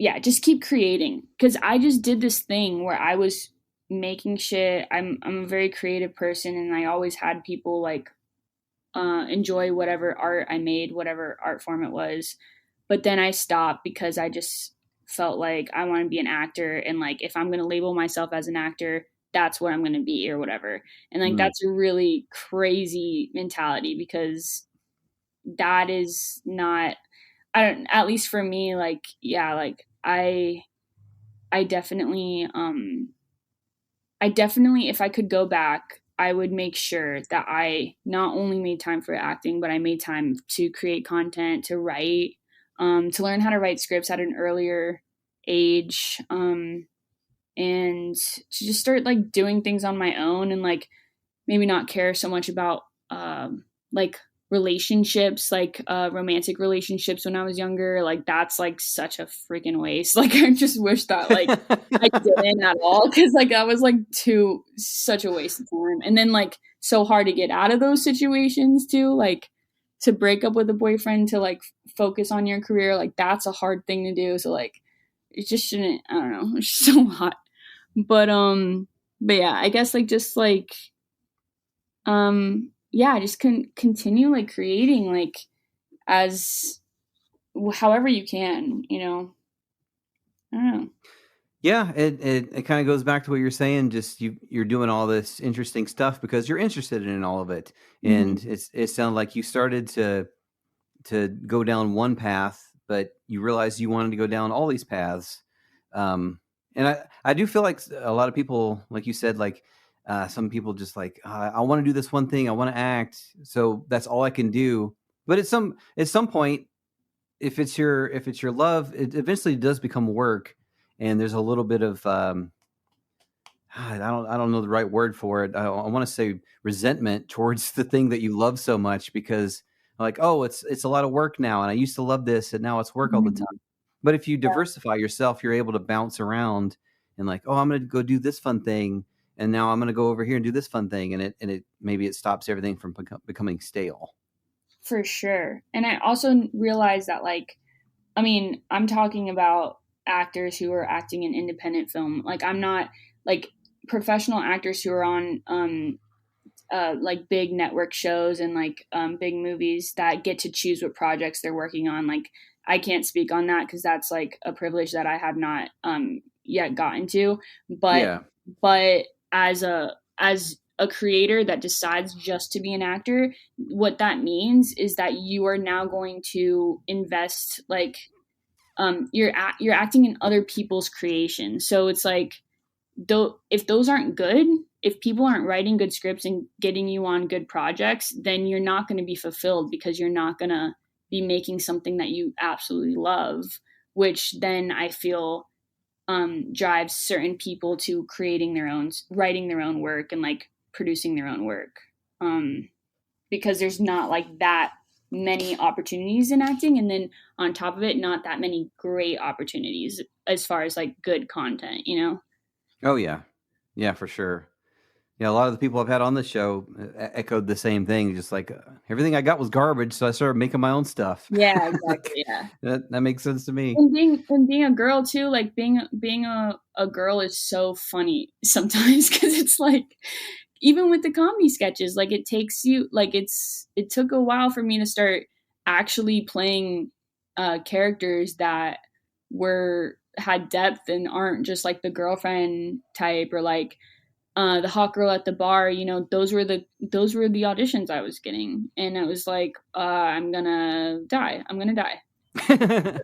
yeah, just keep creating. Because I just did this thing where I was making shit. I'm a very creative person, and I always had people like enjoy whatever art I made, whatever art form it was. But then I stopped because I just felt like I want to be an actor, and like if I'm going to label myself as an actor, that's what I'm going to be or whatever. And like Mm. that's a really crazy mentality because that is not, I don't, at least for me, like yeah, like I definitely I definitely, if I could go back, I would make sure that I not only made time for acting, but I made time to create content, to write, to learn how to write scripts at an earlier age, and to just start like doing things on my own and like maybe not care so much about like relationships, like romantic relationships when I was younger. Like that's like such a freaking waste. Like I just wish that like I didn't at all because like that was like too such a waste of time. And then like so hard to get out of those situations too. Like to break up with a boyfriend to like focus on your career, like that's a hard thing to do. So like it just shouldn't. I don't know. It's just so hot. But but yeah, I guess like just like yeah, just continue like creating like as however you can, you know. I don't know. Yeah, it kind of goes back to what you're saying. Just you're doing all this interesting stuff because you're interested in all of it, Mm-hmm. and it sounded like you started to go down one path, but you realized you wanted to go down all these paths. And I do feel like a lot of people, like you said, like some people just like I want to do this one thing, I want to act, so that's all I can do. But at some point, if it's your love, it eventually does become work, and there's a little bit of I don't know the right word for it. I want to say resentment towards the thing that you love so much because like, oh, it's a lot of work now, and I used to love this, and now it's work all the Mm-hmm. time. But if you diversify yourself, you're able to bounce around and like, oh, I'm going to go do this fun thing, and now I'm going to go over here and do this fun thing, and it maybe it stops everything from becoming stale. For sure. And I also realized that like I mean, I'm talking about actors who are acting in independent film. Like I'm not like professional actors who are on like big network shows and like big movies that get to choose what projects they're working on. Like I can't speak on that because that's like a privilege that I have not yet gotten to. But Yeah. but as a creator that decides just to be an actor, what that means is that you are now going to invest like you're acting in other people's creation. So it's like though if those aren't good, if people aren't writing good scripts and getting you on good projects, then you're not going to be fulfilled because you're not going to be making something that you absolutely love, which then I feel drives certain people to creating their own, writing their own work and like producing their own work. Um, because there's not like that many opportunities in acting, and then on top of it not that many great opportunities as far as like good content, you know. Oh yeah. Yeah, for sure. Yeah, a lot of the people I've had on the show echoed the same thing. Just like everything I got was garbage, so I started making my own stuff. Yeah, exactly. Yeah. That makes sense to me. And being a girl too, like being a girl is so funny sometimes because it's like even with the comedy sketches, like it takes you like it took a while for me to start actually playing characters that were had depth and aren't just like the girlfriend type or like the hot girl at the bar. You know, those were the auditions I was getting, and it was like I'm gonna die, I'm gonna die.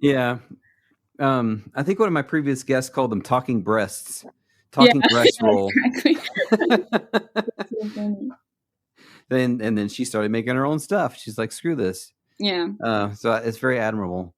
Yeah. I think one of my previous guests called them talking breasts, Yeah, talking breast yeah, roll. exactly. So funny. Then and then she started making her own stuff. She's like, screw this. Yeah. So it's very admirable.